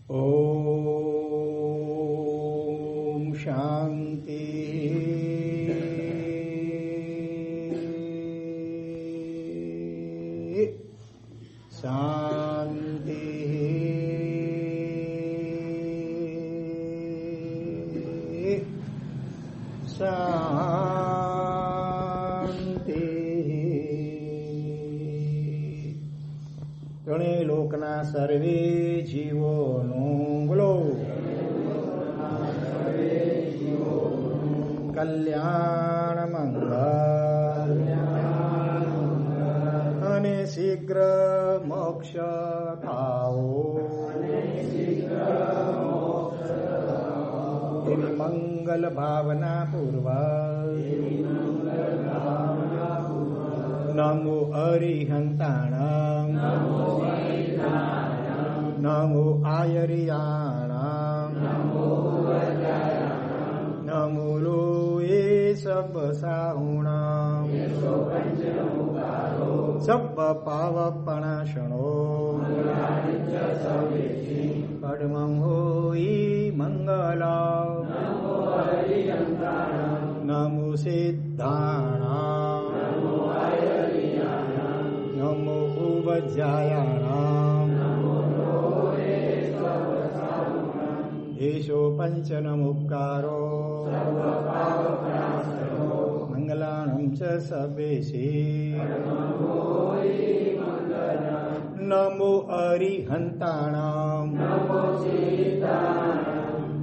ઓમ શાંતિ શાંતિ શાંતિ. ત્રણેય લોકના સર્વે જીવોનું બોલો કલ્યાણ મંગલ અને શીઘ્ર મોક્ષ થાઓ એવી મંગલ ભાવના પૂર્વક નમો અરિહંતાણમ નમો આયરિયાણમ નમો લોએ સબ સાહુણમ સબ પાવપણાશણો પડમં હોઈ મંગલા નમો સિદ્ધાણામ નમો ઉપજ્જાયાણામ એશો પંચનમુપકારો મંગલાણં ચ સબેશી નમો અરિહંતાણામ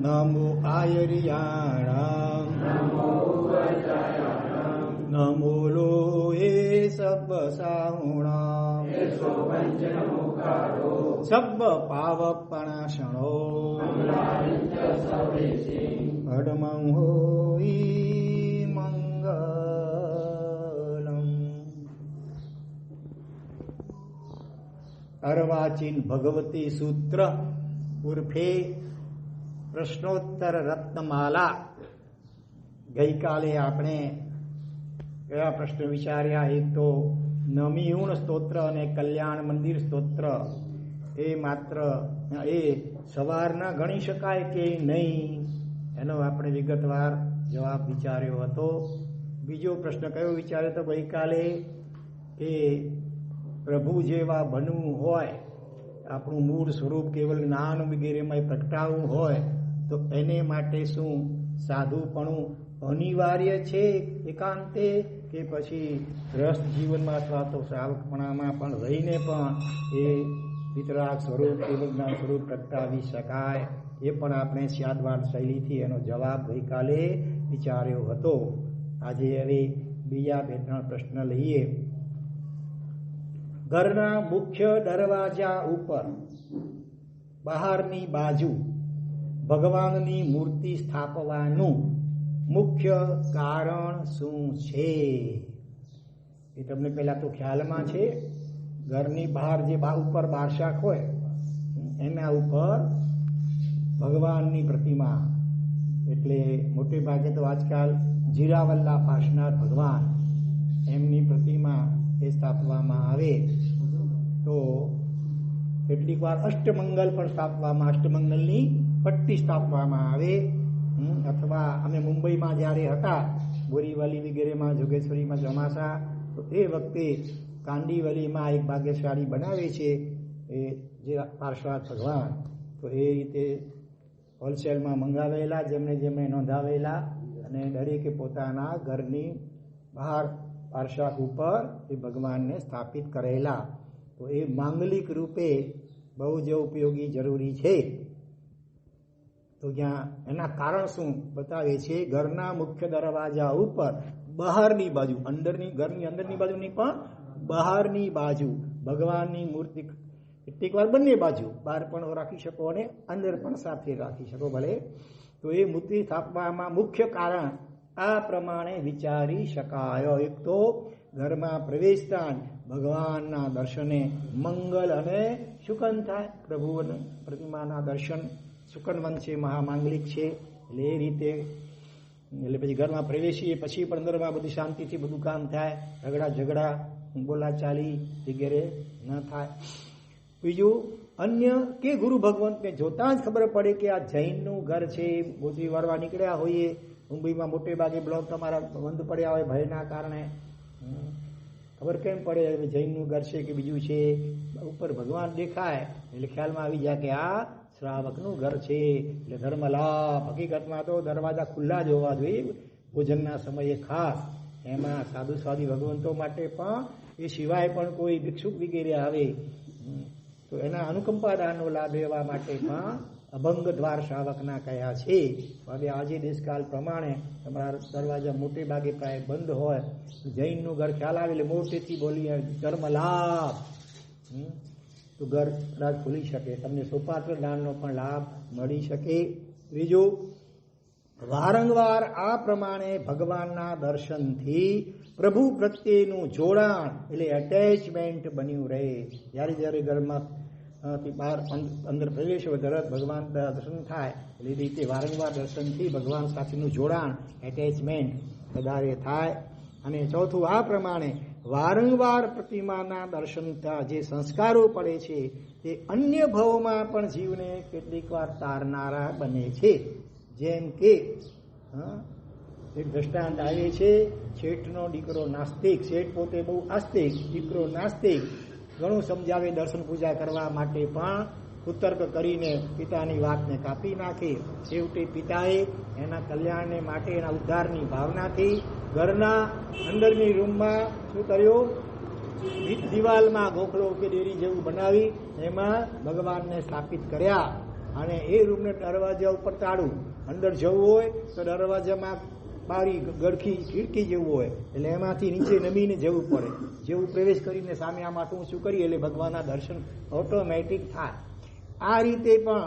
નમો આયરિયાણામ નમો લોએ સબ સાહુણામ સબ પાવપણાશણો પડમં હોઈ મંગલમ. અર્વાચીન ભગવતી સૂત્ર ઉર્ફે પ્રશ્નોત્તર રત્નમાલા. ગઈકાલે આપણે કયા પ્રશ્ન વિચાર્યા? એક તો નમિયુણ સ્તોત્ર અને કલ્યાણ મંદિર સ્તોત્ર એ માત્ર એ સવારના ગણી શકાય કે નહીં, એનો આપણે વિગતવાર જવાબ વિચાર્યો હતો. બીજો પ્રશ્ન કયો વિચાર્યો તો ગઈકાલે કે પ્રભુ જેવા બનવું હોય, આપણું મૂળ સ્વરૂપ કેવલ જ્ઞાન વગેરેમાં પ્રગટાવવું હોય તો એને માટે શું સાધુપણું અનિવાર્ય છે એકાંતે, કે પછી ગ્રસ્ત જીવનમાં અથવા તો શ્રાવકપણામાં પણ રહીને પણ એ વિતરાગ સ્વરૂપ કેવલ જ્ઞાન સ્વરૂપ પ્રગટાવી શકાય? એ પણ આપણે સ્યાદવાદ શૈલીથી એનો જવાબ ગઈકાલે વિચાર્યો હતો. આજે હવે બીજા બે ત્રણ પ્રશ્ન લઈએ. ઘરના મુખ્ય દરવાજા ઉપર બહારની બાજુ ભગવાનની મૂર્તિ સ્થાપવાનું મુખ્ય કારણ શું છે? એ તમને પહેલા તો ખ્યાલમાં છે. ઘરની બહાર જે ઉપર બારશાક હોય એના ઉપર ભગવાનની પ્રતિમા, એટલે મોટે ભાગે તો આજકાલ જીરાવલ્લા પાસનાથ ભગવાન એમની પ્રતિમા એ સ્થાપવામાં આવે. તો કેટલીક વાર અષ્ટમંગલ પણ સ્થાપવામાં, અષ્ટમંગલની પટ્ટી સ્થાપવામાં આવે. અથવા અમે મુંબઈમાં જ્યારે હતા બોરીવલી વગેરેમાં, જોગેશ્વરીમાં ચોમાસા, તો એ વખતે કાંદીવલીમાં એક ભાગ્યશાળી બનાવે છે એ જે પાર્શ્વાથ ભગવાન. તો એ રીતે હોલસેલમાં મંગાવેલા જેમણે નોંધાવેલા, અને દરેકે પોતાના ઘરની બહાર પાર્શ્વાથ ઉપર એ ભગવાનને સ્થાપિત કરેલા. તો એ માંગલિક રૂપે બહુ જ ઉપયોગી જરૂરી છે. તો જ્યાં એના કારણ શું બતાવે છે? ઘરના મુખ્ય દરવાજા ઉપર બહારની બાજુ, ઘરની અંદરની બાજુ નહીં પણ બહારની બાજુ ભગવાનની મૂર્તિ. કેટલીક વાર બંને બાજુ, બહાર પણ રાખી શકો અને અંદર પણ સાથે રાખી શકો ભલે. તો એ મૂર્તિ સ્થાપવામાં મુખ્ય કારણ આ પ્રમાણે વિચારી શકાય. એક તો ઘરમાં પ્રવેશતા ભગવાનના દર્શને મંગલ અને શુકન થાય. પ્રભુની પ્રતિમાના દર્શન શુકનવંત છે, મહામાંગલિક છે, એટલે એ રીતે એટલે પછી ઘરમાં પ્રવેશીએ પછી પણ અંદરમાં બધી શાંતિથી બધું કામ થાય, ઝઘડા બોલાચાલી વગેરે ન થાય. બીજું અન્ય કે ગુરુ ભગવંતને જોતા જ ખબર પડે કે આ જૈનનું ઘર છે. મોતી વારવા નીકળ્યા હોઈએ, મુંબઈમાં મોટે ભાગે બ્લોક તમારા બંધ પડ્યા હોય ભયના કારણે, ખબર કેમ પડે જૈનનું ઘર છે કે બીજું છે? ઉપર ભગવાન દેખાય એટલે ખ્યાલમાં આવી જાય કે આ શ્રાવકનું ઘર છે. એટલે ધર્મ લાભ. હકીકતમાં તો દરવાજા ખુલ્લા જ હોવા જોઈએ ભોજનના સમયે ખાસ. એમાં સાધુ સાધુ ભગવંતો માટે પણ એ સિવાય પણ કોઈ ભિક્ષુક વગેરે આવે તો એના અનુકંપા દાનનો લાભ લેવા માટે પણ અભંગ દ્વાર શ્રાવકના કયા છે. હવે આજે દેશકાલ પ્રમાણે તમારા દરવાજા મોટે ભાગે પ્રાય બંધ હોય, જૈનનું ઘર ખ્યાલ આવે એટલે મોટેથી બોલીએ ધર્મ લાભ, તો ઘર કદાચ ખુલી શકે, તમને સોપાત્ર દાનનો પણ લાભ મળી શકે. ત્રીજું, વારંવાર આ પ્રમાણે ભગવાનના દર્શનથી પ્રભુ પ્રત્યેનું જોડાણ એટલે એટેચમેન્ટ બન્યું રહે. જ્યારે જ્યારે ઘરમાં બહાર અંદર પ્રવેશ હોય તરત ભગવાન દર્શન થાય, એટલે એ રીતે વારંવાર દર્શનથી ભગવાન સાથેનું જોડાણ એટેચમેન્ટ વધારે થાય. અને ચોથું, આ પ્રમાણે વારંવાર પ્રતિમાના દર્શનતા જે સંસ્કારો પડે છે તે અન્ય ભવમાં પણ જીવને કેટલીક વાર તારનારા બને છે. જેમ કે એક દ્રષ્ટાંત આવે છે, શેઠનો દીકરો નાસ્તિક, શેઠ પોતે બહુ આસ્તિક, દીકરો નાસ્તિક, ઘણું સમજાવે દર્શન પૂજા કરવા માટે પણ કુતર્ક કરીને પિતાની વાતને કાપી નાખી. છેવટે પિતાએ એના કલ્યાણને માટે એના ઉદ્ધારની ભાવનાથી ઘરના અંદરની રૂમમાં શું કર્યું, દિવાલમાં ગોખલો કે ડેરી જેવું બનાવી એમાં ભગવાનને સ્થાપિત કર્યા. અને એ રૂમને દરવાજા ઉપર તાળું, અંદર જવું હોય તો દરવાજામાં બારી ગડખી ખીડકી જેવું હોય એટલે એમાંથી નીચે નમીને જવું પડે. જેવું પ્રવેશ કરીને સામે આ માટું ઊંચું કરીએ એટલે ભગવાનના દર્શન ઓટોમેટિક થાય. આ રીતે પણ.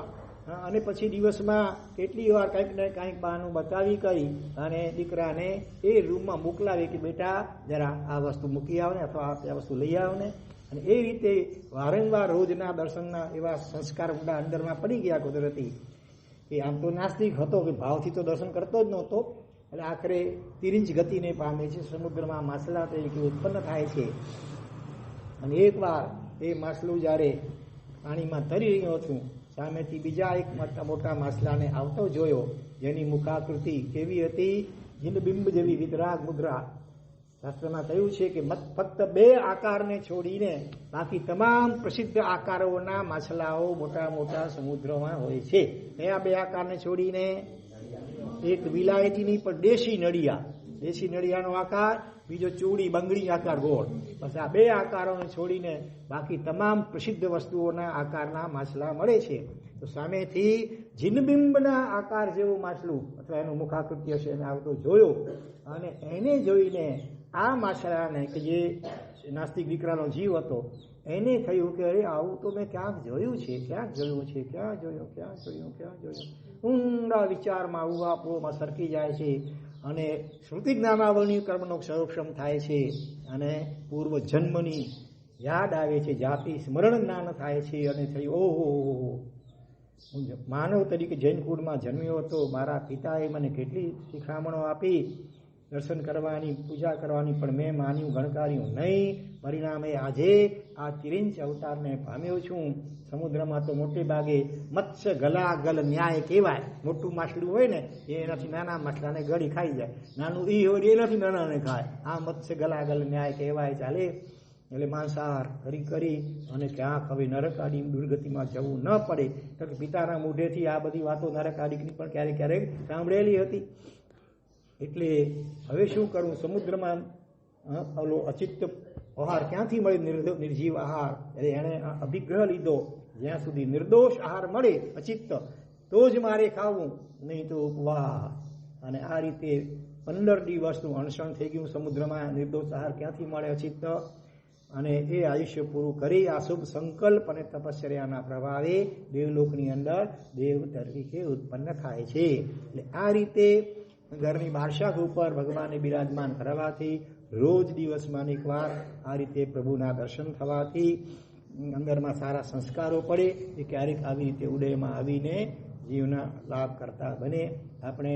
અને પછી દિવસમાં કેટલી વાર કંઈક ને કંઈક બહાનું બતાવી કરી અને દીકરાને એ રૂમમાં મોકલાવે કે બેટા જરા આ વસ્તુ મૂકી આવ ને અથવા આ વસ્તુ લઈ આવ ને. અને એ રીતે વારંવાર રોજના દર્શનના એવા સંસ્કાર ઊંડા અંદરમાં પડી ગયા કુદરતી. એ આમ તો નાસ્તિક હતો કે ભાવથી તો દર્શન કરતો જ નહોતો, એટલે આખરે તિરિંચ ગતિને પામે છે. સમુદ્રમાં માછલા તરીકે ઉત્પન્ન થાય છે. અને એકવાર એ માછલું જ્યારે પાણીમાં તરી રહ્યો છું, સામેથી બીજા એક મોટા માછલાને આવતો જોયો, જેની મુખાકૃતિ કેવી હતી, જિનબિંબ જેવી વિતરાગ મુદ્રા. શાસ્ત્રમાં કહ્યું છે કે ફક્ત 2 આકારને છોડીને બાકી તમામ પ્રસિદ્ધ આકારોના માછલાઓ મોટા મોટા સમુદ્રમાં હોય છે. કયા 2 આકારને છોડીને? એક વિલાયતીની પણ દેશી નળિયાનો આકાર, બીજો ચૂડી બંગડી આકાર ગોળ. બસ આ 2 આકારોને છોડીને બાકી તમામ પ્રસિદ્ધ વસ્તુઓના આકારના માછલા મળે છે. તો સામેથી જિનબિંબના આકાર જેવું માછલું અથવા એનું મુખાકૃત્ય છે એને આવતો જોયો. અને એને જોઈને આ માછલાને કે જે નાસ્તિક દીકરાનો જીવ હતો એને થયું કે અરે આવું તો મેં ક્યાંક જોયું છે. ક્યાં જોયું. ઊંડા વિચારમાં ઉવાપોમાં સરકી જાય છે અને શ્રુતિ જ્ઞાનાવરણી કર્મનો ક્ષરોક્ષમ થાય છે અને પૂર્વ જન્મની યાદ આવે છે, જાતિ સ્મરણ જ્ઞાન થાય છે. અને થયું ઓહો, હું માનવ તરીકે જૈન કુળમાં જન્મ્યો હતો, મારા પિતાએ મને કેટલી શિખામણો આપી દર્શન કરવાની, પૂજા કરવાની, પણ મેં માન્યું ગણકાર્યું નહીં. પરિણામે આજે આ તિરિંચ અવતારને પામ્યો છું. સમુદ્રમાં તો મોટે ભાગે મત્સ્ય ગલાગલ ન્યાય કહેવાય. મોટું માછલું હોય ને એનાથી નાના માછલાને ગળી ખાઈ જાય, નાનું ઈ હોય એનાથી નાનાને ખાય. આ મત્સ્ય ગલાગલ ન્યાય કહેવાય ચાલે. એટલે માંસાહાર કરી અને ક્યાંક હવે નરક આડી દુર્ગતિમાં જવું ન પડે. કારણ કે પિતાના મોઢેથી આ બધી વાતો નરક આડીની પણ ક્યારેક ક્યારેક સાંભળેલી હતી. એટલે હવે શું કરવું? સમુદ્રમાં ઓલો અચિત્ત આહાર ક્યાંથી મળે? નિર્જીવ આહાર. એટલે એણે અભિગ્રહ લીધો, જ્યાં સુધી નિર્દોષ આહાર મળે અચિત્ત તો જ મારે ખાવું, નહીં તો ઉપવાસ. અને આ રીતે 15 દિવસનું અણસણ થઈ ગયું સમુદ્રમાં. નિર્દોષ આહાર ક્યાંથી મળે? અચિત્ત. અને એ આયુષ્ય પૂરું કરી આ શુભ સંકલ્પ અને તપશ્ચર્યાના પ્રભાવે દેવલોકની અંદર દેવ તરીકે ઉત્પન્ન થાય છે. એટલે આ રીતે ઘરની બારશાખ ઉપર ભગવાનને બિરાજમાન કરવાથી, રોજ દિવસમાં એકવાર આ રીતે પ્રભુના દર્શન થવાથી અંદરમાં સારા સંસ્કારો પડે. એ ક્યારેક આવી રીતે ઉદયમાં આવીને જીવના લાભ કરતા બને. આપણે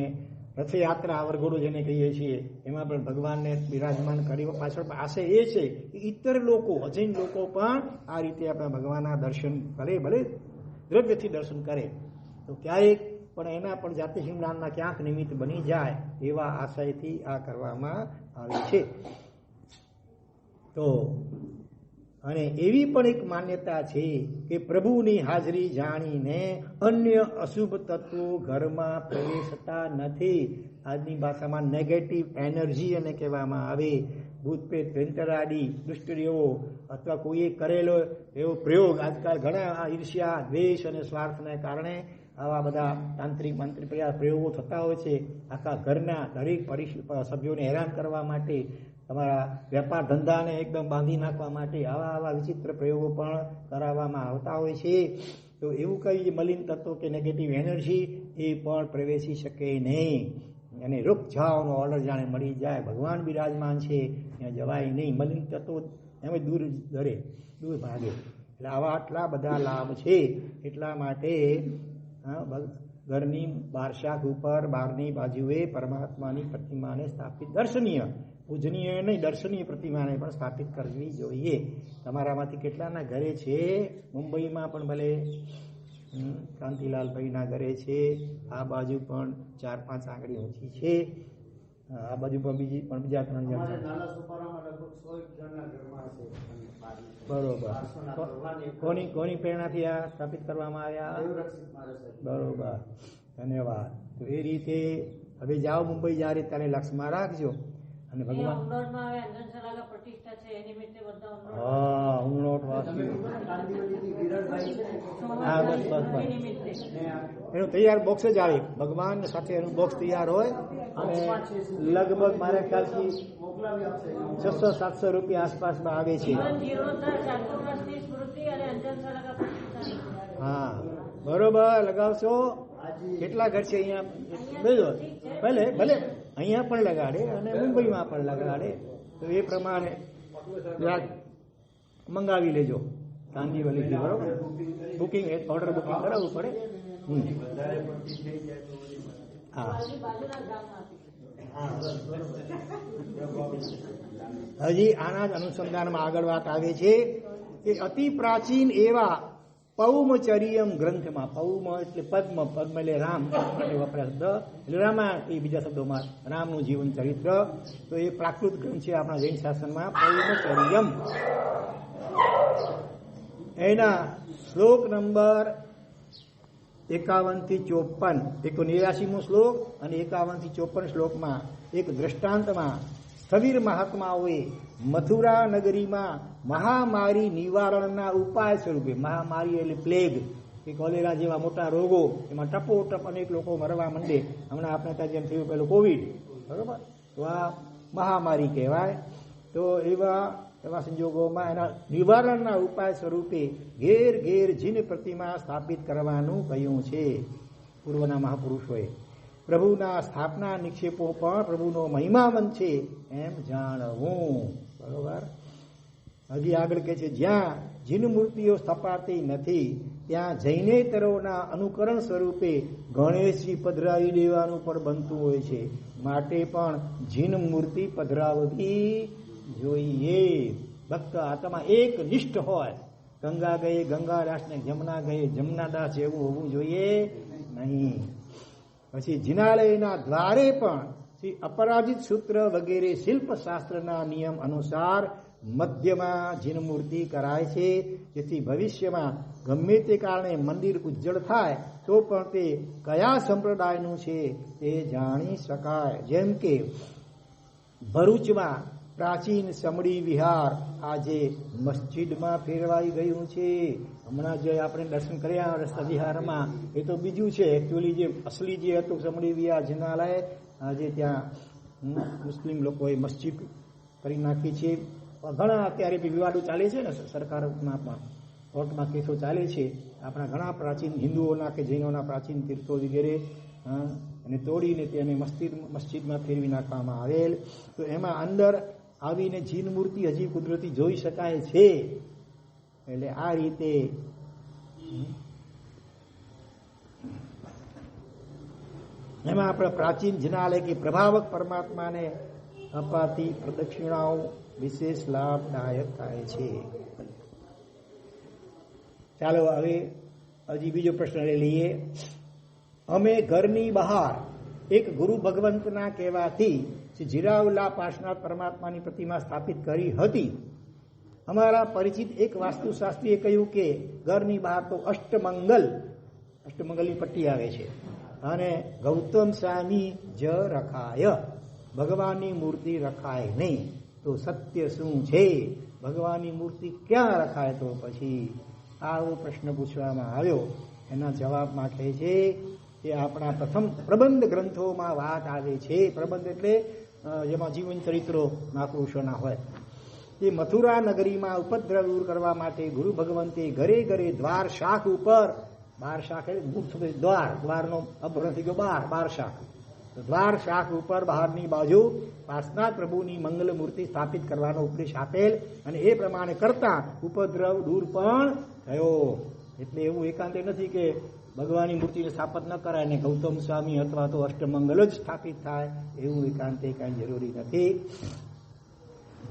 રથયાત્રા વરઘોડો જેને કહીએ છીએ એમાં પણ ભગવાનને બિરાજમાન કરી પાછળ આશય એ છે કે ઇતર લોકો અજૈન લોકો પણ આ રીતે આપણા ભગવાનના દર્શન કરે, ભલે દ્રવ્યથી દર્શન કરે તો ક્યારેક પણ એના પણ જાતિ જ્ઞાનના ક્યાંક નિમિત્ત બની જાય એવા આશયથી આ કરવામાં આવે છે. તો અને એવી પણ એક માન્યતા છે કે પ્રભુની હાજરી જાણીને અન્ય અશુભ તત્વો ઘરમાં પ્રવેશતા નથી. આજની ભાષામાં નેગેટિવ એનર્જી એને કહેવામાં આવે. ભૂત પ્રેત વેંતરાડી દુષ્ટરીઓ અથવા કોઈએ કરેલો એવો પ્રયોગ આજકાલ ઘણા ઈર્ષ્યા દ્વેષ અને સ્વાર્થને કારણે આવા બધા તાંત્રિક મંત્રી પ્રયોગો થતા હોય છે. આખા ઘરના દરેક સભ્યોને હેરાન કરવા માટે, તમારા વેપાર ધંધાને એકદમ બાંધી નાખવા માટે આવા વિચિત્ર પ્રયોગો પણ કરાવવામાં આવતા હોય છે. તો એવું કઈ મલિન તત્વો કે નેગેટિવ એનર્જી એ પણ પ્રવેશી શકે નહીં. અને રૂપ જાઓનો ઓર્ડર જાણે મળી જાય. ભગવાન બિરાજમાન છે, ત્યાં જવાય નહીં. મલિન તત્વો એમ દૂર ભાગે. એટલે આવા આટલા બધા લાભ છે. એટલા માટે ઘરની બારશાખ ઉપર બહારની બાજુએ પરમાત્માની પ્રતિમાને સ્થાપિત, દર્શનીય, પૂજનીય નહીં, દર્શનીય પ્રતિમાને પણ સ્થાપિત કરવી જોઈએ. તમારામાંથી કેટલાના ઘરે છે? મુંબઈમાં પણ ભલે કાંતિલાલભાઈના ઘરે છે. આ બાજુ પણ 4-5 આંગળી ઊંચી છે. આ બાજુ પણ બીજા 3 જણ. બરોબર. કોની પ્રેરણાથી આ સ્થાપિત કરવામાં આવ્યા? બરોબર, ધન્યવાદ. તો એ રીતે હવે જાઓ મુંબઈ જ્યારે ત્યારે લક્ષમાં રાખજો. અને ભગવાન એનું તૈયાર બોક્સ જ આવે. ભગવાન સાથે એનું બોક્સ તૈયાર હોય અને લગભગ મારા ખ્યાલથી 600-700 રૂપિયા આસપાસમાં આવે છે. હા, બરોબર, લગાવશો. કેટલા ઘર છે અહીંયા? ભલે અહીંયા પણ લગાડે અને મુંબઈમાં પણ લગાડે. તો એ પ્રમાણે મંગાવી લેજો કાંદીવલીથી. બરોબર, બુકિંગ ઓર્ડર બુકિંગ કરાવવું પડે. હા, હજી આના જ અનુસંધાનમાં આગળ વાત આવે છે કે અતિ પ્રાચીન એવા પૌમચર્યમ ગ્રંથમાં, પૌમ એટલે પદ્મ એટલે રામ માટે વપરાય શબ્દ, એટલે રામાયણ એ બીજા શબ્દોમાં રામનું જીવન ચરિત્ર. તો એ પ્રાકૃત ગ્રંથ છે આપણા જૈન શાસનમાં, પૌમચર્યમ. એના શ્લોક નંબર 51 થી 54, 189મો શ્લોક અને 51 થી 54 શ્લોકમાં એક દ્રષ્ટાંતમાં સ્થવિર મહાત્માઓએ મથુરા નગરીમાં મહામારી નિવારણના ઉપાય સ્વરૂપે, મહામારી એટલે પ્લેગ કે કોલેરા જેવા મોટા રોગો, એમાં ટપોટપ અનેક લોકો મરવા માંડે. હમણાં આપણે ત્યાં જેમ થયું પેલું કોવિડ, બરોબર, તો આ મહામારી કહેવાય. તો એવા સંજોગોમાં એના નિવારણના ઉપાય સ્વરૂપે ઘેર ઘેર જીન પ્રતિમા સ્થાપિત કરવાનું કહ્યું છે પૂર્વના મહાપુરુષોએ. પ્રભુના સ્થાપના નિક્ષેપો પણ પ્રભુનો મહિમાવંત છે એમ જાણવું. બરોબર. હજી આગળ કહે છે, જ્યાં જીન મૂર્તિઓ સ્થપાતી નથી ત્યાં જૈનેતરોના અનુકરણ સ્વરૂપે ગણેશજી પધરાવી દેવાનું પણ બનતું હોય છે. માટે પણ જીન મૂર્તિ પધરાવવી જોઈએ. ભક્ત આત્મા એક નિષ્ઠ હોય. ગંગા ગયે ગંગાદાસ ને જમના ગયે જમનાદાસ જેવું હોવું જોઈએ નહીં. પછી જિનાલયના દ્વારે પણ શ્રી અપરાજિત સૂત્ર વગેરે શિલ્પશાસ્ત્રના નિયમ અનુસાર મધ્યમાં જીન મૂર્તિ કરાય છે, જેથી ભવિષ્યમાં ગમે તે કારણે મંદિર ઉજ્જળ થાય તો પણ તે કયા સંપ્રદાયનું છે તે જાણી શકાય. જેમ કે ભરૂચમાં પ્રાચીન સમડી વિહાર આજે મસ્જિદમાં ફેરવાઈ ગયું છે. હમણાં જે આપણે દર્શન કર્યા રસ્તા વિહારમાં, એ તો બીજું છે. એકચ્યુઅલી જે અસલી જે હતું સમડી વિહાર જિનાલય, આજે ત્યાં મુસ્લિમ લોકોએ મસ્જિદ કરી નાખી છે. ઘણા અત્યારે વિવાદો ચાલે છે ને, સરકારમાં પણ કોર્ટમાં કેસો ચાલે છે. આપણા ઘણા પ્રાચીન હિન્દુઓના કે જૈનોના પ્રાચીન તીર્થો વગેરે અને તોડીને તેને મસ્જિદમાં ફેરવી નાખવામાં આવેલ. તો એમાં અંદર આવીને જીન મૂર્તિ હજી કુદરતી જોઈ શકાય છે. એટલે આ રીતે એમાં આપણે પ્રાચીન જનાલય કે પ્રભાવક પરમાત્માને અપાતી પ્રદક્ષિણાઓ વિશેષ લાભદાયક થાય છે. ચાલો હવે હજી બીજો પ્રશ્ન લઈ લઈએ. અમે ઘરની બહાર એક ગુરુ ભગવંતના કહેવાથી શ્રી જીરાવલા પાર્શ્વનાથ પરમાત્માની પ્રતિમા સ્થાપિત કરી હતી. અમારા પરિચિત એક વાસ્તુશાસ્ત્રીએ કહ્યું કે ઘરની બહાર તો અષ્ટમંગલની પટ્ટી આવે છે અને ગૌતમ સ્વામી જ રખાય, ભગવાનની મૂર્તિ રખાય નહીં. તો સત્ય શું છે? ભગવાનની મૂર્તિ ક્યાં રખાય? તો પછી આવો પ્રશ્ન પૂછવામાં આવ્યો. એના જવાબમાં કહે છે કે આપણા પ્રથમ પ્રબંધ ગ્રંથોમાં વાત આવે છે. પ્રબંધ એટલે જેમાં જીવન ચરિત્રો મહાપુરુષોના હોય. તે મથુરા નગરીમાં ઉપદ્રવ દૂર કરવા માટે ગુરુ ભગવંતે ઘરે ઘરે દ્વાર શાખ ઉપર, બાર શાખ એટલે દ્વારનો અભ્રણ થઈ ગયો બાર શાખ, દ્વાર શાખ ઉપર બહારની બાજુ પાર્શ્વનાથ પ્રભુની મંગલ મૂર્તિ સ્થાપિત કરવાનો ઉપદેશ આપેલ અને એ પ્રમાણે કરતા ઉપદ્રવ દૂર પણ થયો. એટલે એવું એકાંતે નથી કે ભગવાનની મૂર્તિને સ્થાપિત ન કરાય ને ગૌતમ સ્વામી અથવા તો અષ્ટમંગલ જ સ્થાપિત થાય, એવું એકાંતે કાંઈ જરૂરી નથી.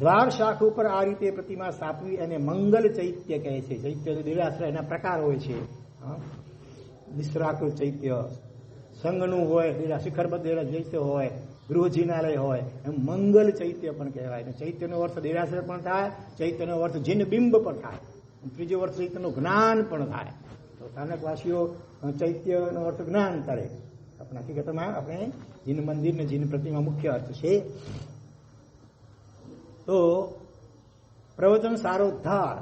દ્વાર શાખ ઉપર આ રીતે પ્રતિમા સ્થાપવી અને મંગલ ચૈત્ય કહે છે. ચૈત્ય દેરાસર એના પ્રકાર હોય છે. મિશ્રાકૃત ચૈત્ય, સંઘનું હોય, શિખરબદ્ધ ચૈત્ય હોય, ગૃહજીનાલય હોય, એમ મંગલ ચૈત્ય પણ કહેવાય. ચૈત્યનો અર્થ દેરાસર પણ થાય, ચૈત્યનો અર્થ જીન બિંબ પણ થાય, ત્રીજો અર્થ ચૈત્યનું જ્ઞાન પણ થાય. તો સ્થાનકવાસીઓ ચૈત્યનો અર્થ જ્ઞાન કરે. આપણા હકીકતમાં આપણે જીન મંદિર ને જીન પ્રતિમા મુખ્ય અર્થ છે. તો પ્રવચન સારોદ્ધાર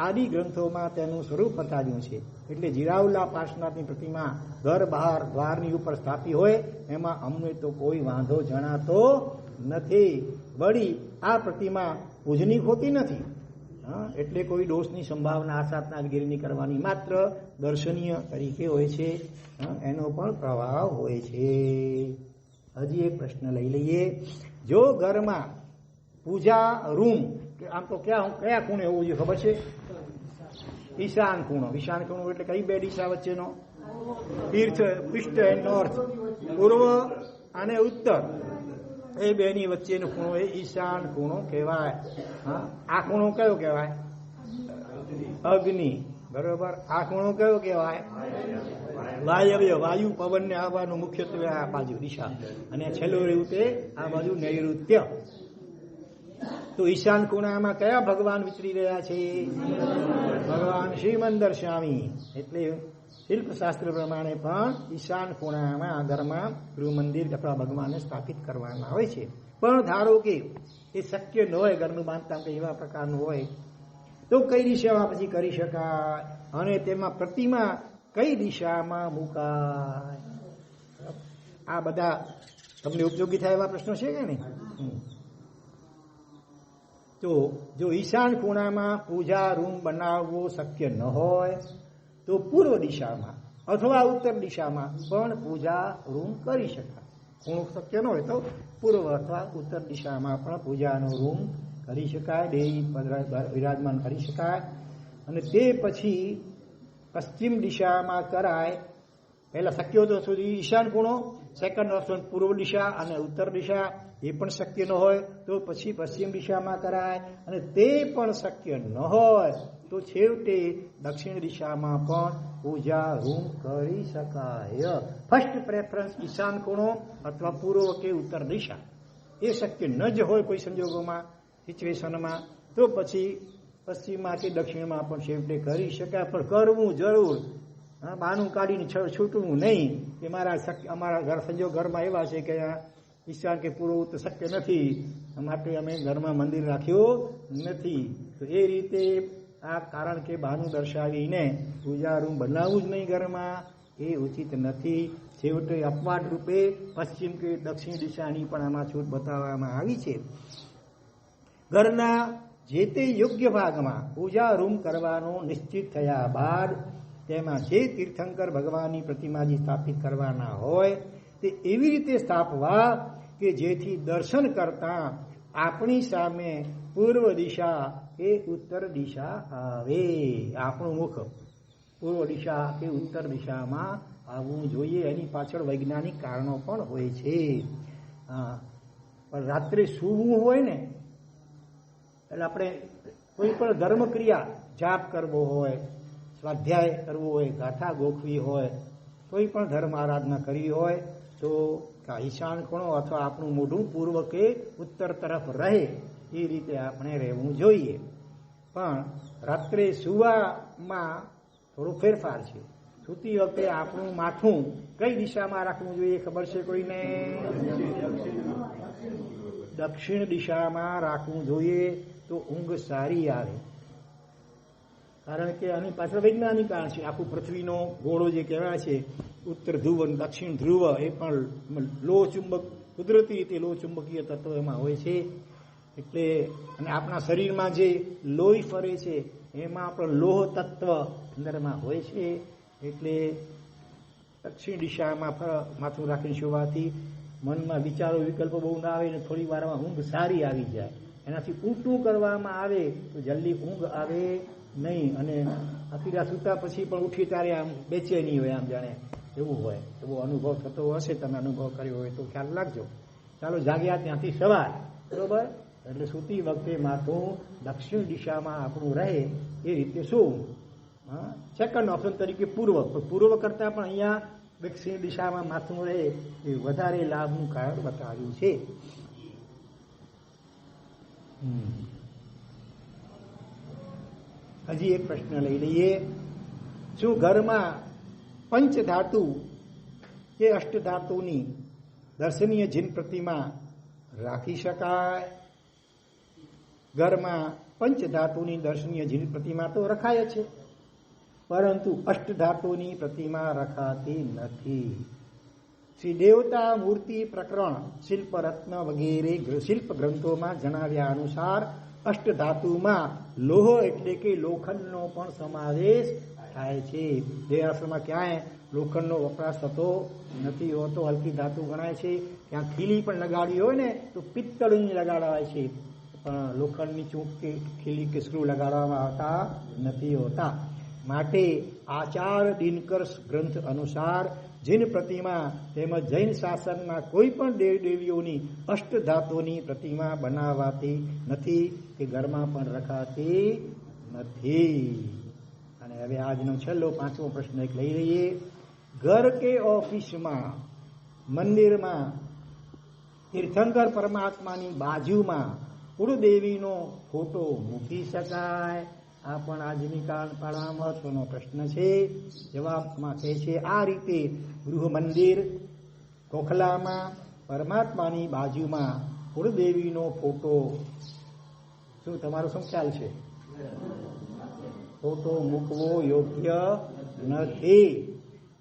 આદિ ગ્રંથોમાં તેનું સ્વરૂપ બતાવ્યું છે. એટલે જીરાવલા પાર્શ્વનાથની પ્રતિમા ઘર બહાર દ્વારની ઉપર સ્થાપી હોય એમાં અમને તો કોઈ વાંધો જણાતો નથી. વળી આ પ્રતિમા પૂજનીક હોતી નથી, એટલે કોઈ દોષની સંભાવના આસ્થાપના વગેરેની કરવાની, માત્ર દર્શનીય તરીકે હોય છે. એનો પણ પ્રભાવ હોય છે. હજી એક પ્રશ્ન લઈ લઈએ. જો ઘરમાં પૂજા રૂમ, આમ તો કયા ખૂણે હોવું જોઈએ ખબર છે? ઈશાન ખૂણો. ઈશાન ખૂણો એટલે કઈ બે દિશા વચ્ચેનો? ઈસ્ટ એન્ડ નોર્થ, પૂર્વ અને ઉત્તર, એ બેની વચ્ચેનો ખૂણો એ ઈશાન ખૂણો કહેવાય. આ ખૂણો કયો કહેવાય? અગ્નિ. બરોબર. આ ખૂણો કયો કહેવાય? વાયવ્ય. વાયુ પવનને આવવાનું મુખ્યત્વે આ બાજુ દિશા, અને છેલ્લું રહ્યું તે આ બાજુ નૈઋત્ય. તો ઈશાન ખૂણામાં કયા ભગવાન વિચરી રહ્યા છે? ભગવાન શ્રીમંદર સ્વામી. એટલે શિલ્પશાસ્ત્ર પ્રમાણે પણ ઈશાન ખૂણામાં ઘરમાં ગૃહ મંદિર અથવા ભગવાનને સ્થાપિત કરવામાં આવે છે. પણ ધારો કે એ શક્ય ન હોય, ઘરનું બાંધકામ કે એવા પ્રકારનું હોય, તો કઈ દિશામાં પછી કરી શકાય અને તેમાં પ્રતિમા કઈ દિશામાં મુકાય? આ બધા તમને ઉપયોગી થાય એવા પ્રશ્નો છે કે નહીં? તો જો ઈશાન ખૂણામાં પૂજા રૂમ બનાવવો શક્ય ન હોય તો પૂર્વ દિશામાં અથવા ઉત્તર દિશામાં પણ પૂજા રૂમ કરી શકાય. ખૂણો શક્ય ન હોય તો પૂર્વ અથવા ઉત્તર દિશામાં પણ પૂજાનો રૂમ કરી શકાય, દેવી વિરાજમાન કરી શકાય. અને તે પછી પશ્ચિમ દિશામાં કરાય. પહેલા શક્ય તો સુધી ઈશાન ખૂણો, સેકન્ડ ઓપ્શન પૂર્વ દિશા અને ઉત્તર દિશા. એ પણ શક્ય ન હોય તો પછી પશ્ચિમ દિશામાં કરાય. અને તે પણ શક્ય ન હોય તો છેવટે દક્ષિણ દિશામાં પણ પૂજા રૂમ કરી શકાય. ફર્સ્ટ પ્રેફરન્સ ઈશાન ખૂણો અથવા પૂર્વ કે ઉત્તર દિશા. એ શક્ય ન જ હોય કોઈ સંજોગોમાં, સિચ્યુએશનમાં, તો પછી પશ્ચિમમાં કે દક્ષિણમાં પણ છેવટે કરી શકાય. પણ કરવું જરૂર, બાનું કાઢીને છૂટવું નહીં કે અમારા ઘરમાં એવા છે કે ઈશાન કે પૂર્વ તો શક્ય નથી, માટે અમે ઘરમાં મંદિર રાખ્યું નથી. તો એ રીતે આ કારણ કે બહાનું દર્શાવીને પૂજા રૂમ બનાવવું જ નહીં ઘરમાં, એ ઉચિત નથી. છેવટે અપવાદ રૂપે પશ્ચિમ કે દક્ષિણ દિશાની પણ આમાં છૂટ બતાવવામાં આવી છે. ઘરના જે તે યોગ્ય ભાગમાં પૂજા રૂમ કરવાનો નિશ્ચિત થયા બાદ તેમાં જે તીર્થંકર ભગવાનની પ્રતિમાજી સ્થાપિત કરવાના હોય તે એવી રીતે સ્થાપવા કે જેથી દર્શન કરતા આપણી સામે પૂર્વ દિશા કે ઉત્તર દિશા આવે. આપણું મુખ પૂર્વ દિશા કે ઉત્તર દિશામાં આવવું જોઈએ. એની પાછળ વૈજ્ઞાનિક કારણો પણ હોય છે. પણ રાત્રે સૂવું હોય ને એટલે આપણે કોઈ પણ ધર્મ ક્રિયા, જાપ કરવો હોય, સ્વાધ્યાય કરવો હોય, ગાથા ગોખવી હોય, કોઈ પણ ધર્મ આરાધના કરવી હોય તો ઈશાન ખૂણો અથવા આપણું મોઢું પૂર્વ કે ઉત્તર તરફ રહે એ રીતે આપણે રહેવું જોઈએ. પણ રાત્રે સૂવામાં થોડો ફેરફાર છે. સૂતી વખતે આપણું માથું કઈ દિશામાં રાખવું જોઈએ ખબર છે કોઈને? દક્ષિણ દિશામાં રાખવું જોઈએ તો ઊંઘ સારી આવે. કારણ કે આની પાછળ વૈજ્ઞાનિક કારણ છે. આખું પૃથ્વીનો ગોળો જે કહેવાય છે ઉત્તર ધ્રુવ અને દક્ષિણ ધ્રુવ, એ પણ લોહ ચુંબક, કુદરતી રીતે લોહ ચુંબકીય તત્વ એમાં હોય છે. એટલે અને આપણા શરીરમાં જે લોહી ફરે છે એમાં પણ લોહ તત્વ અંદરમાં હોય છે. એટલે દક્ષિણ દિશામાં માથું રાખીને સુવાથી મનમાં વિચારો, વિકલ્પો બહુ ના આવે ને થોડી વારમાં ઊંઘ સારી આવી જાય. એનાથી ઊંટું કરવામાં આવે તો જલ્દી ઊંઘ આવે નહીં. અને આખી રાત સૂતા પછી પણ ઉઠી ત્યારે આમ બેચેની હોય, આમ જાણે એવું હોય. એવો અનુભવ થતો હશે, તમે અનુભવ કર્યો હોય તો ખ્યાલ રાખજો. ચાલો જાગ્યા ત્યાંથી સવાર, બરોબર? એટલે સૂતી વખતે માથું દક્ષિણ દિશામાં આપણું રહે એ રીતે શું. સેકન્ડ ઓપ્શન તરીકે પૂર્વ કરતાં પણ અહીંયા દક્ષિણ દિશામાં માથું રહે એ વધારે લાભનું કારણ બતાવ્યું છે. હજી એક પ્રશ્ન લઈ લઈએ. શું ઘરમાં પંચધાતુ કે અષ્ટધાતુની દર્શનીય જીન પ્રતિમા રાખી શકાય? ઘરમાં પંચધાતુની દર્શનીય જીન પ્રતિમા તો રખાય છે, પરંતુ અષ્ટધાતુની પ્રતિમા રખાતી નથી. શ્રી દેવતા મૂર્તિ પ્રકરણ, શિલ્પરત્ન વગેરે શિલ્પ ગ્રંથોમાં જણાવ્યા અનુસાર અષ્ટધાતુમાં લોહ એટલે કે લોખંડનો પણ સમાવેશ થાય છે. દેરાસરમાં ક્યાંય લોખંડનો વપરાશ થતો નથી હોતો, હલકી ધાતુ ગણાય છે. ત્યાં ખીલી પણ લગાડી હોય ને તો પિત્તળની લગાડવાય છે, પણ લોખંડની ચૂંક કે ખીલી કે સ્ક્રૂ લગાડવામાં આવતા નથી હોતા. માટે આચાર દિનકર ગ્રંથ અનુસાર જીન પ્રતિમા તેમજ જૈન શાસનના કોઈ પણ દેવદેવીઓની અષ્ટધાતુની પ્રતિમા બનાવાતી નથી કે ઘરમાં પણ રખાતી નથી. અને હવે આજનો છેલ્લો 5મો પ્રશ્ન એક લઈ લઈએ. ઘર કે ઓફિસમાં, મંદિરમાં તીર્થંકર પરમાત્માની બાજુમાં કુળદેવીનો ફોટો મૂકી શકાય? આ પણ આજની કાળમાં મહત્વનો પ્રશ્ન છે. જવાબમાં કહે છે આ રીતે ગૃહ મંદિર, ખોખલામાં પરમાત્માની બાજુમાં કુળદેવીનો ફોટો. શું તમારો શું ખ્યાલ છે? ફોટો મૂકવો યોગ્ય નથી.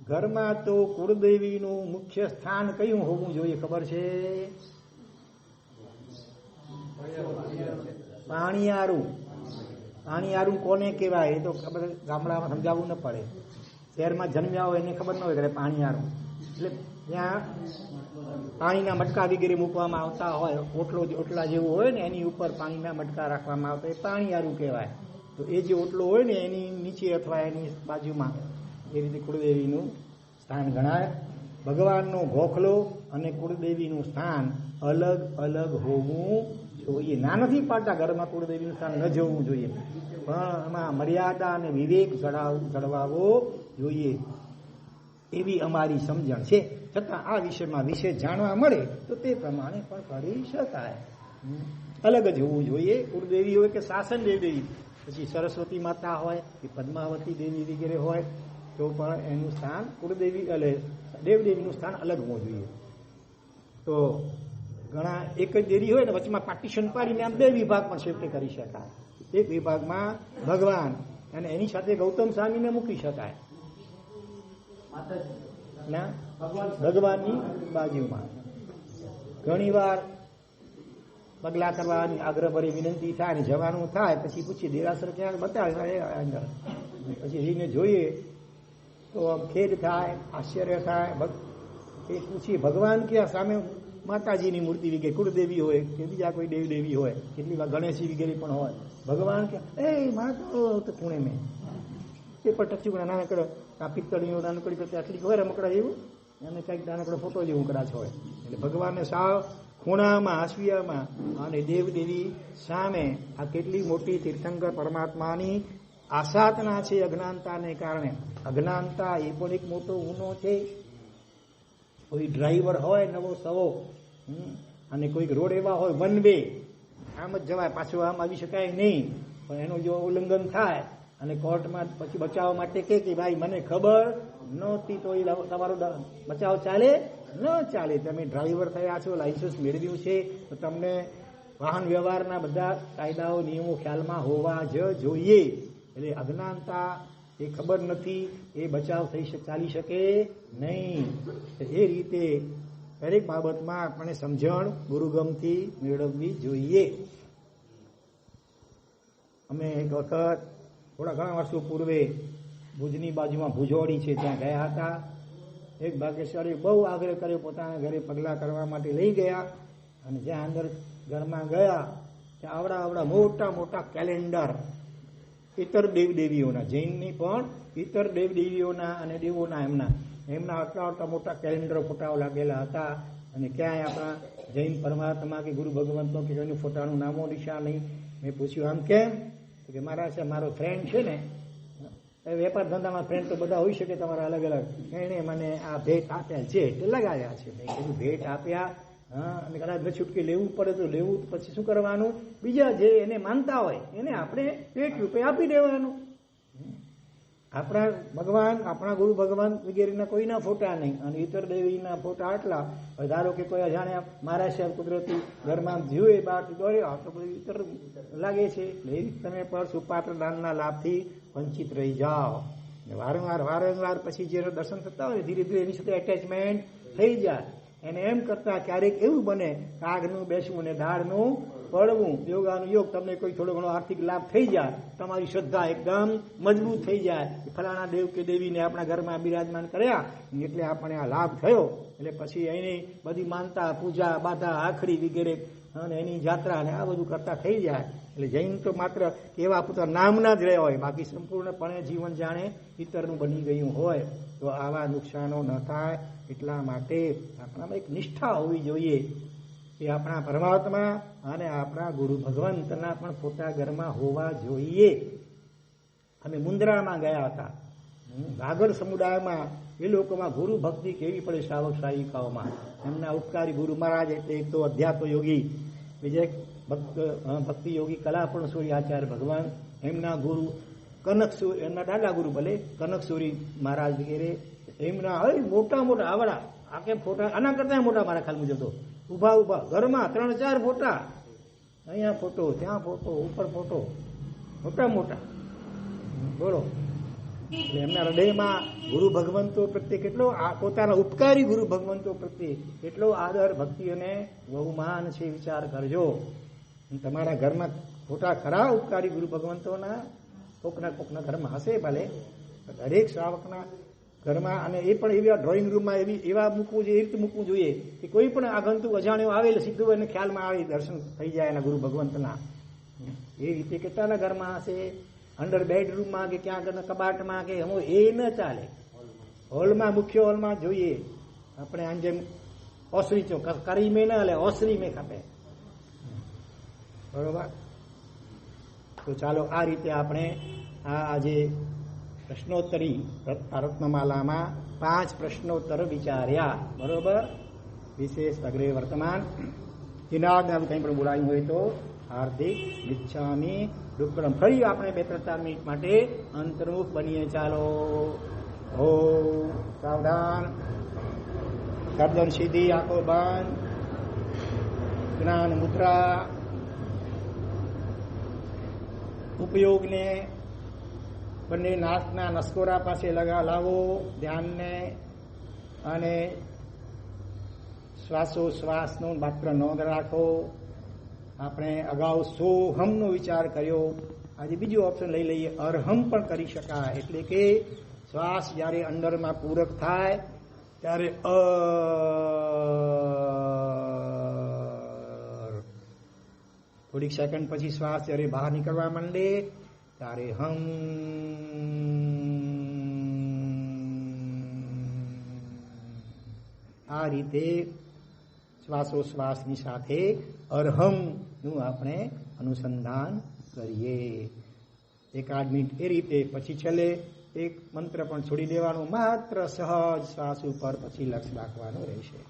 ઘરમાં તો કુળદેવીનું મુખ્ય સ્થાન કયું હોવું જોઈએ ખબર છે? પાણીયારું. પાણીયારું કોને કહેવાય એ તો ખબર, ગામડામાં સમજાવવું ન પડે. શહેરમાં જન્મ્યા હોય એને ખબર ન હોય કે પાણીયારું એટલે ત્યાં પાણીના મટકા વગેરે મૂકવામાં આવતા હોય, ઓટલા જેવું હોય ને એની ઉપર પાણીના મટકા રાખવામાં આવતા, એ પાણીયારું કહેવાય. તો એ જે ઓટલો હોય ને એની નીચે અથવા એની બાજુમાં એ રીતે કુળદેવીનું સ્થાન ગણાય. ભગવાનનો ગોખલો અને કુળદેવીનું સ્થાન અલગ અલગ હોવું જોઈએ. ના નથી પાડતા ઘરમાં કુળદેવીનું સ્થાન ન જવું જોઈએ, પણ એમાં મર્યાદા અને વિવેક જળવાવો જોઈએ એવી અમારી સમજણ છે. છતાં આ વિષયમાં વિશેષ જાણવા મળે તો તે પ્રમાણે પણ કરી શકાય. અલગ જ હોવું જોઈએ. કુળદેવી હોય કે શાસન દેવદેવી, પછી સરસ્વતી માતા હોય કે પદ્માવતી દેવી વગેરે હોય તો પણ એનું સ્થાન કુળદેવી એટલે દેવદેવીનું સ્થાન અલગ હોવું જોઈએ. તો ઘણા એક જ દેવી હોય ને વચમાં પાર્ટીશન પાડીને આમ 2 વિભાગ પણ શિફ્ટ કરી શકાય. એક વિભાગમાં ભગવાન અને એની સાથે ગૌતમ સ્વામીને મૂકી શકાય ના ભગવાનની બાજુમાં. ઘણીવાર પગલા કરવાની આગ્રહભરી વિનંતી થાય ને જવાનું થાય, પછી પૂછી દેરાસર ક્યાં બતાવે અંદર, પછી જઈને જોઈએ તો ખેદ થાય, આશ્ચર્ય થાય. એ પૂછી ભગવાન ક્યાં સામે માતાજીની મૂર્તિ વગેરે કુળદેવી હોય કે બીજા કોઈ દેવદેવી હોય, કેટલી વાર ગણેશજી વગેરે પણ હોય. ભગવાન કે એ માતા તો પુણે મેં પેપર ટચ્યું નાનકડો આ પિત્તળીઓ નાનકડી કરતા આટલી હોય રમકડા જેવું અને કંઈક નાનકડો ફોટો જેવું કદાચ હોય. એટલે ભગવાનને સાવ ખૂણામાં હાસવિયામાં અને દેવદેવી સામે આ કેટલી મોટી તીર્થંકર પરમાત્માની આસાધના છે અજ્ઞાનતાને કારણે. અજ્ઞાનતા એ પણ એક મોટો ગુનો છે. કોઈ ડ્રાઈવર હોય નવો સવો અને કોઈક રોડ એવા હોય વન વે, આમ જ જવાય, પાછું આમ આવી શકાય નહીં. પણ એનું જો ઉલ્લંઘન થાય અને કોર્ટમાં પછી બચાવ માટે કે ભાઈ મને ખબર નહોતી તો એ તમારો બચાવ ચાલે ન ચાલે. તમે ડ્રાઈવર થયા છો, લાયસન્સ મેળવ્યું છે, તો તમને વાહન વ્યવહારના બધા કાયદાઓ નિયમો ખ્યાલમાં હોવા જ જોઈએ. એટલે અજ્ઞાનતા એ ખબર નથી એ બચાવ ચાલી શકે નહીં. એ રીતે દરેક બાબતમાં આપણે સમજણ ગુરુગમથી મેળવવી જોઈએ. અમે એક વખત થોડા ઘણા વર્ષો પૂર્વે ભુજની બાજુમાં ભુજોડી છે ત્યાં ગયા હતા. એક ભાગ્યશાળી બહુ આગ્રહ કર્યો, પોતાના ઘરે પગલાં કરવા માટે લઈ ગયા અને જ્યાં અંદર ઘરમાં ગયા ત્યાં આવડા મોટા મોટા કેલેન્ડર ઇતર દેવદેવીઓના, જૈનની પણ ઇતર દેવદેવીઓના અને દેવોના એમના આટલા મોટા કેલેન્ડરો ફોટાઓ લાગેલા હતા. અને ક્યાંય આપણા જૈન પરમાત્મા કે ગુરુ ભગવંતનો કે એનું ફોટાનું નામો નિશાન નહીં. મેં પૂછ્યું આમ કેમ? તો કે મારો ફ્રેન્ડ છે ને, વેપાર ધંધામાં ફ્રેન્ડ તો બધા હોઈ શકે તમારા અલગ અલગ, એણે મને આ ભેટ આપ્યા છે એટલે લગાવ્યા છે. મેં કીધું ભેટ આપ્યા, હા, અને કદાચ છૂટકી લેવું પડે તો લેવું, પછી શું કરવાનું? બીજા જે એને માનતા હોય એને આપણે ભેટ રૂપે આપી દેવાનું. આપણા ભગવાન, આપણા ગુરુ ભગવાન વગેરેના કોઈના ફોટા નહીં અને ઇતર દેવીના ફોટા આટલા. ધારો કે કોઈ અજાણ્યા મારા સાહેબ કુદરતી ઘરમાં જીવે બહાર દોડે, આ તો બધું ઇતર લાગે છે. એટલે તમે પણ સુપાત્ર દાનના લાભથી વંચિત રહી જાઓ. વારંવાર પછી જે દર્શન થતા હોય ધીરે ધીરે એની સાથે એટેચમેન્ટ થઈ જાય. એને એમ કરતા ક્યારેક એવું બને કાગનું બેસવું ને દાળનું પડવું, યોગાનુયોગ તમને કોઈ થોડો ઘણો આર્થિક લાભ થઈ જાય, તમારી શ્રદ્ધા એકદમ મજબૂત થઈ જાય. ફલાણા દેવ કે દેવીને આપણા ઘરમાં બિરાજમાન કર્યા એટલે આપણને આ લાભ થયો. એટલે પછી એની બધી માનતા, પૂજા, બાધા, આખરી વગેરે અને એની જાત્રા ને આ બધું કરતા થઈ જાય. એટલે જૈન તો માત્ર એવા પોતા નામના જ રહ્યા હોય, બાકી સંપૂર્ણપણે જીવન જાણે ઇતરનું બની ગયું હોય. તો આવા નુકસાનો ન થાય એટલા માટે આપણામાં એક નિષ્ઠા હોવી જોઈએ કે આપણા પરમાત્મા અને આપણા ગુરુ ભગવંતના પણ ફોટા ઘરમાં હોવા જોઈએ. અમે મુન્દ્રામાં ગયા હતા. વાગડ સમુદાયમાં એ લોકોમાં ગુરુ ભક્તિ કેવી પડે શ્રાવક શ્રાવિકાઓમાં. એમના ઉપકારી ગુરુ મહારાજ એટલે એક તો અધ્યાત્મ યોગી, બીજે ભક્તિ યોગી કલાપણસુરી આચાર્ય ભગવાન, એમના ગુરુ કનકસુરી, એમના દાદા ગુરુ ભલે કનકસુરી મહારાજ વગેરે, એમના મોટા મોટા આવડા આખે ફોટા આના કરતા મોટા મારા ખ્યાલ મુજબ તો ઉભા ઘરમાં 3-4 ફોટા, અહીંયા ફોટો, ત્યાં ફોટો, ઉપર ફોટો, મોટા બોલો. એટલે એમના હૃદયમાં ગુરુ ભગવંતો પ્રત્યે કેટલો પોતાના ઉપકારી ગુરુ ભગવંતો પ્રત્યે કેટલો આદર, ભક્તિ અને બહુમાન છે. વિચાર કરજો. તમારા ઘરમાં ફોટા ખરા ઉપકારી ગુરુ ભગવંતોના? કોકના ઘરમાં હશે ભલે, દરેક શ્રાવકના ઘરમાં. અને એ પણ એવા ડ્રોઈંગ રૂમમાં એવા મૂકવું જોઈએ, એ રીતે મૂકવું જોઈએ કે કોઈ પણ આગંતુક અજાણ્યો આવે સીધું એને ખ્યાલમાં આવે, દર્શન થઈ જાય એના ગુરુ ભગવંતના. એ રીતે કેટલાના ઘરમાં હશે? અંડર બેડરૂમમાં કે ક્યાં કબાટમાં કે એ ન ચાલે. હોલમાં, મુખ્ય હોલમાં જોઈએ. આપણે આમ જેમ ઓસરી ચો કરી મેં ના લે, ઓસરી મેં ખપે. બરોબર. તો ચાલો આ રીતે આપણે આજે પ્રશ્નોત્તરી રત્નમાલામાં 5 પ્રશ્નોત્તર વિચાર્યા. બરોબર. વિશેષ અગ્રે વર્તમાન દિનાજ્ઞાન કંઈ પણ બોલાયું હોય તો હાર્દિક ઈચ્છામી દુઃખમ. ફરી આપણે 2-4 મિનિટ માટે અંતર્મુખ બનીએ. ચાલો. સાવધાન. ગરદન સીધી, આંખો બંધ, જ્ઞાન મુદ્રા. ઉપયોગને બંને નાકના નસકોરા પાસે લાવો ધ્યાનને, અને શ્વાસોશ્વાસનો માત્ર નોંધ રાખો. આપણે અગાઉ સોહમનો વિચાર કર્યો, આજે બીજું ઓપ્શન લઈ લઈએ, અરહમ પણ કરી શકાય. એટલે કે શ્વાસ જ્યારે અંદરમાં પૂરક થાય ત્યારે થોડીક સેકન્ડ પછી શ્વાસ જ્યારે બહાર નીકળવા માંડે ત્યારે હમ. આ રીતે શ્વાસોશ્વાસની સાથે અર્હમનું આપણે અનુસંધાન કરીએ. 1 મિનિટ એ રીતે, પછી છેલ્લે એક મંત્ર પણ છોડી દેવાનો, માત્ર સહજ શ્વાસ ઉપર પછી લક્ષ્ય રાખવાનું રહેશે.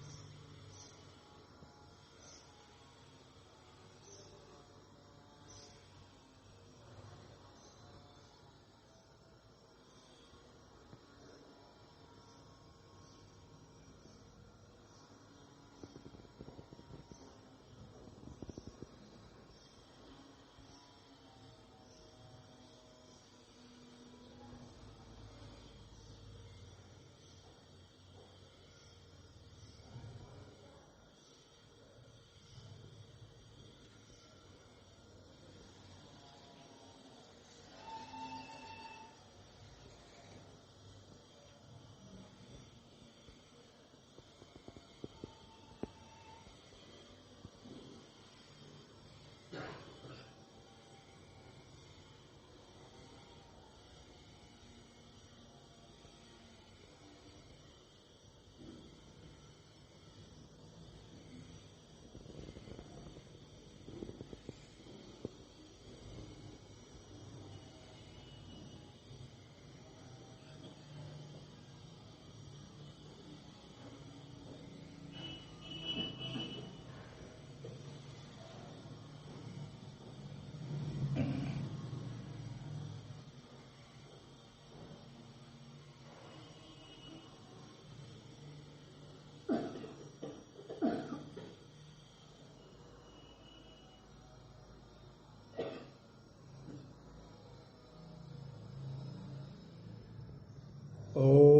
ઓમ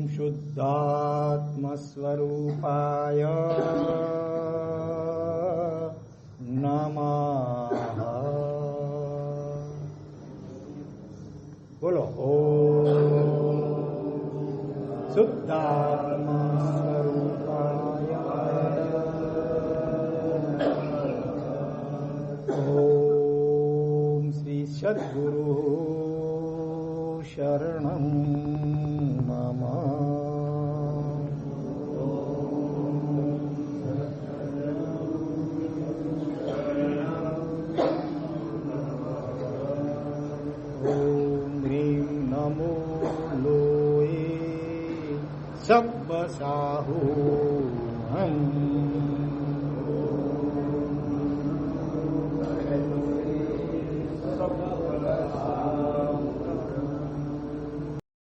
શુદ્ધાત્મ સ્વરૂપાય નમઃ. બોલો. ઓમ શુદ્ધાત્મ સ્વરૂપાય. ઓમ શ્રી સદ્ગુરુ શરણં મમ. ઓમ હ્રીં નમો લોએ સબ્બ સાહુહં.